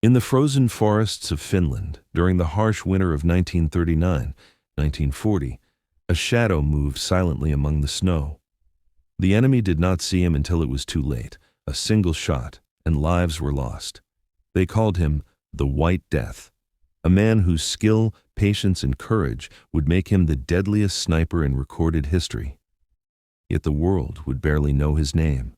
In the frozen forests of Finland, during the harsh winter of 1939-1940, a shadow moved silently among the snow. The enemy did not see him until it was too late. A single shot, and lives were lost. They called him the White Death, a man whose skill, patience, and courage would make him the deadliest sniper in recorded history. Yet the world would barely know his name.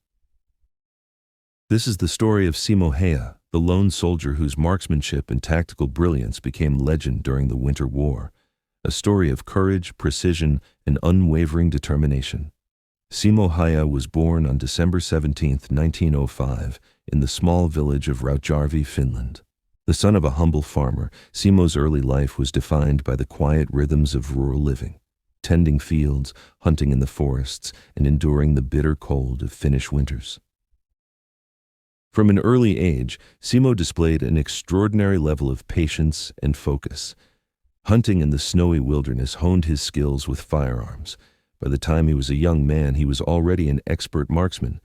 This is the story of Simo Häyhä, the lone soldier whose marksmanship and tactical brilliance became legend during the Winter War, a story of courage, precision, and unwavering determination. Simo Häyhä was born on December 17, 1905, in the small village of WWII, Finland. The son of a humble farmer, Simo's early life was defined by the quiet rhythms of rural living, tending fields, hunting in the forests, and enduring the bitter cold of Finnish winters. From an early age, Simo displayed an extraordinary level of patience and focus. Hunting in the snowy wilderness honed his skills with firearms. By the time he was a young man, he was already an expert marksman.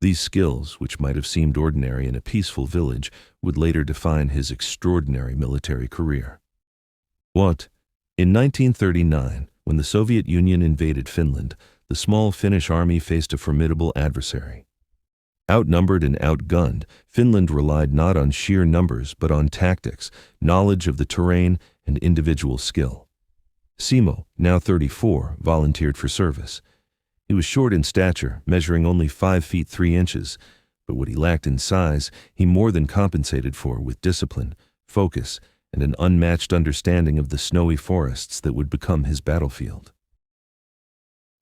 These skills, which might have seemed ordinary in a peaceful village, would later define his extraordinary military career. In 1939, when the Soviet Union invaded Finland, the small Finnish army faced a formidable adversary. Outnumbered and outgunned, Finland relied not on sheer numbers but on tactics, knowledge of the terrain, and individual skill. Simo, now 34, volunteered for service. He was short in stature, measuring only 5 feet 3 inches, but what he lacked in size, he more than compensated for with discipline, focus, and an unmatched understanding of the snowy forests that would become his battlefield.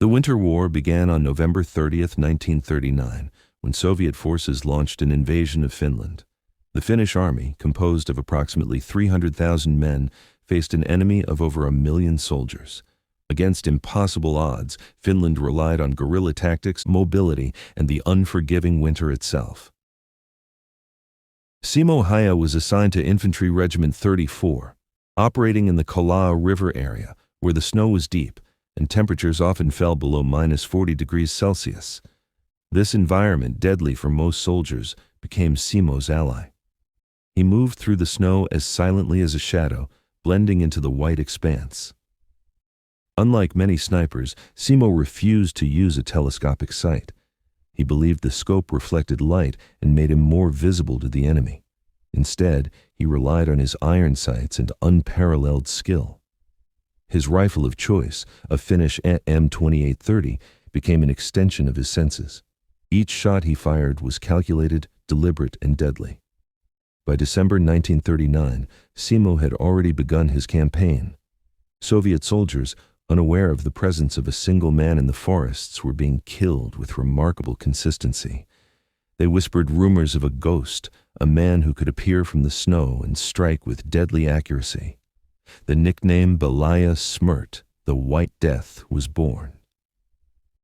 The Winter War began on November 30, 1939, when Soviet forces launched an invasion of Finland. The Finnish army, composed of approximately 300,000 men, faced an enemy of over 1 million soldiers. Against impossible odds, Finland relied on guerrilla tactics, mobility, and the unforgiving winter itself. Simo Häyhä was assigned to Infantry Regiment 34, operating in the Kolaa River area, where the snow was deep and temperatures often fell below -40 degrees Celsius. This environment, deadly for most soldiers, became Simo's ally. He moved through the snow as silently as a shadow, blending into the white expanse. Unlike many snipers, Simo refused to use a telescopic sight. He believed the scope reflected light and made him more visible to the enemy. Instead, he relied on his iron sights and unparalleled skill. His rifle of choice, a Finnish M2830, became an extension of his senses. Each shot he fired was calculated, deliberate, and deadly. By December 1939, Simo had already begun his campaign. Soviet soldiers, unaware of the presence of a single man in the forests, were being killed with remarkable consistency. They whispered rumors of a ghost, a man who could appear from the snow and strike with deadly accuracy. The nickname Belaya Smrt, the White Death, was born.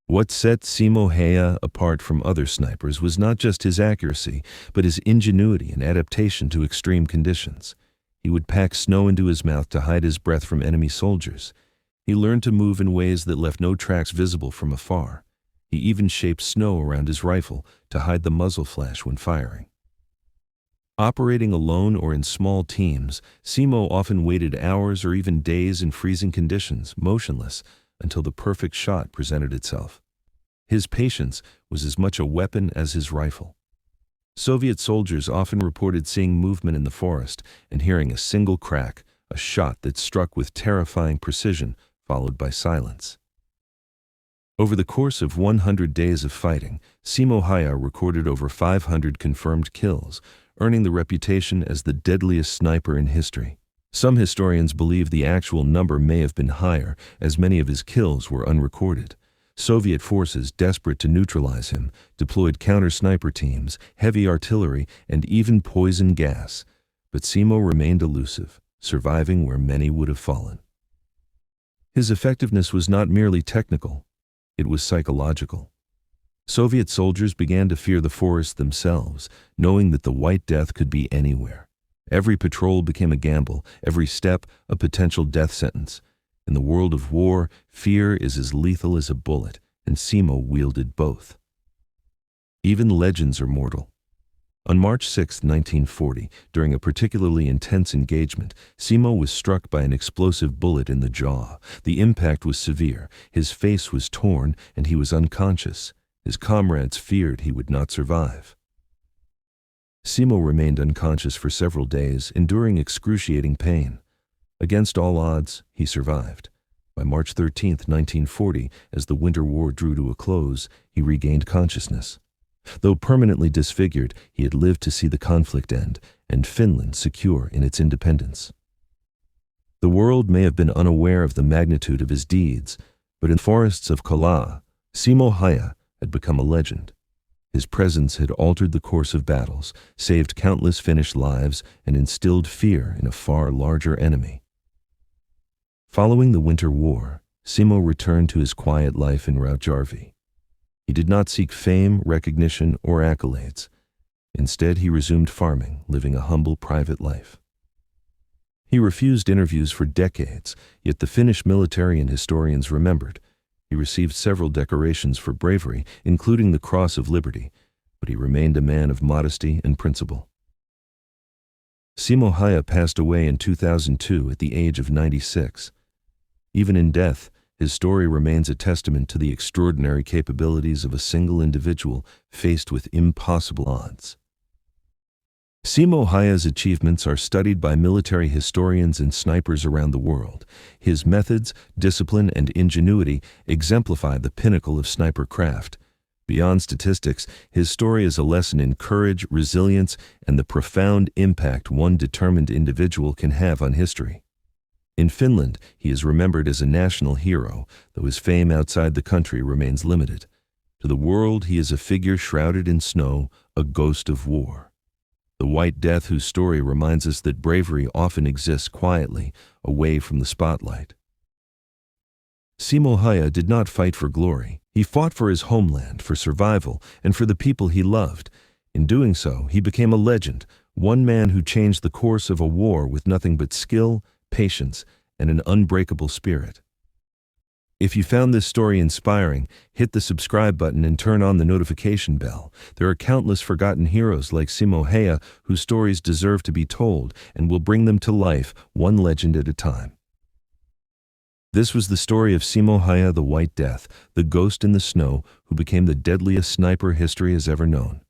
What set Simo Häyhä apart from other snipers was not just his accuracy, but his ingenuity and adaptation to extreme conditions. He would pack snow into his mouth to hide his breath from enemy soldiers. He learned to move in ways that left no tracks visible from afar. He even shaped snow around his rifle to hide the muzzle flash when firing. Operating alone or in small teams, Simo often waited hours or even days in freezing conditions, motionless, until the perfect shot presented itself. His patience was as much a weapon as his rifle. Soviet soldiers often reported seeing movement in the forest and hearing a single crack, a shot that struck with terrifying precision, followed by silence. Over the course of 100 days of fighting, Simo Häyhä recorded over 500 confirmed kills, earning the reputation as the deadliest sniper in history. Some historians believe the actual number may have been higher, as many of his kills were unrecorded. Soviet forces, desperate to neutralize him, deployed counter-sniper teams, heavy artillery, and even poison gas. But Simo remained elusive, surviving where many would have fallen. His effectiveness was not merely technical, it was psychological. Soviet soldiers began to fear the forests themselves, knowing that the White Death could be anywhere. Every patrol became a gamble, every step a potential death sentence. In the world of war, fear is as lethal as a bullet, and Simo wielded both. Even legends are mortal. On March 6, 1940, during a particularly intense engagement, Simo was struck by an explosive bullet in the jaw. The impact was severe, his face was torn, and he was unconscious. His comrades feared he would not survive. Simo remained unconscious for several days, enduring excruciating pain. Against all odds, he survived. By March 13, 1940, as the Winter War drew to a close, he regained consciousness. Though permanently disfigured, he had lived to see the conflict end, and Finland secure in its independence. The world may have been unaware of the magnitude of his deeds, but in the forests of Kala, Simo Häyhä had become a legend. His presence had altered the course of battles, saved countless Finnish lives, and instilled fear in a far larger enemy. Following the Winter War, Simo returned to his quiet life in Rautjärvi. He did not seek fame, recognition, or accolades. Instead, he resumed farming, living a humble private life. He refused interviews for decades, yet the Finnish military and historians remembered. He received several decorations for bravery, including the Cross of Liberty, but he remained a man of modesty and principle. Simo Häyhä passed away in 2002 at the age of 96. Even in death, his story remains a testament to the extraordinary capabilities of a single individual faced with impossible odds. Simo Häyhä's achievements are studied by military historians and snipers around the world. His methods, discipline, and ingenuity exemplify the pinnacle of sniper craft. Beyond statistics, his story is a lesson in courage, resilience, and the profound impact one determined individual can have on history. In Finland, he is remembered as a national hero, though his fame outside the country remains limited. To the world, he is a figure shrouded in snow, a ghost of war. The White Death whose story reminds us that bravery often exists quietly, away from the spotlight. Simo Häyhä did not fight for glory. He fought for his homeland, for survival, and for the people he loved. In doing so, he became a legend, one man who changed the course of a war with nothing but skill, patience, and an unbreakable spirit. If you found this story inspiring, hit the subscribe button and turn on the notification bell. There are countless forgotten heroes like Simo Häyhä whose stories deserve to be told, and we'll bring them to life, one legend at a time. This was the story of Simo Häyhä, the White Death, the ghost in the snow who became the deadliest sniper history has ever known.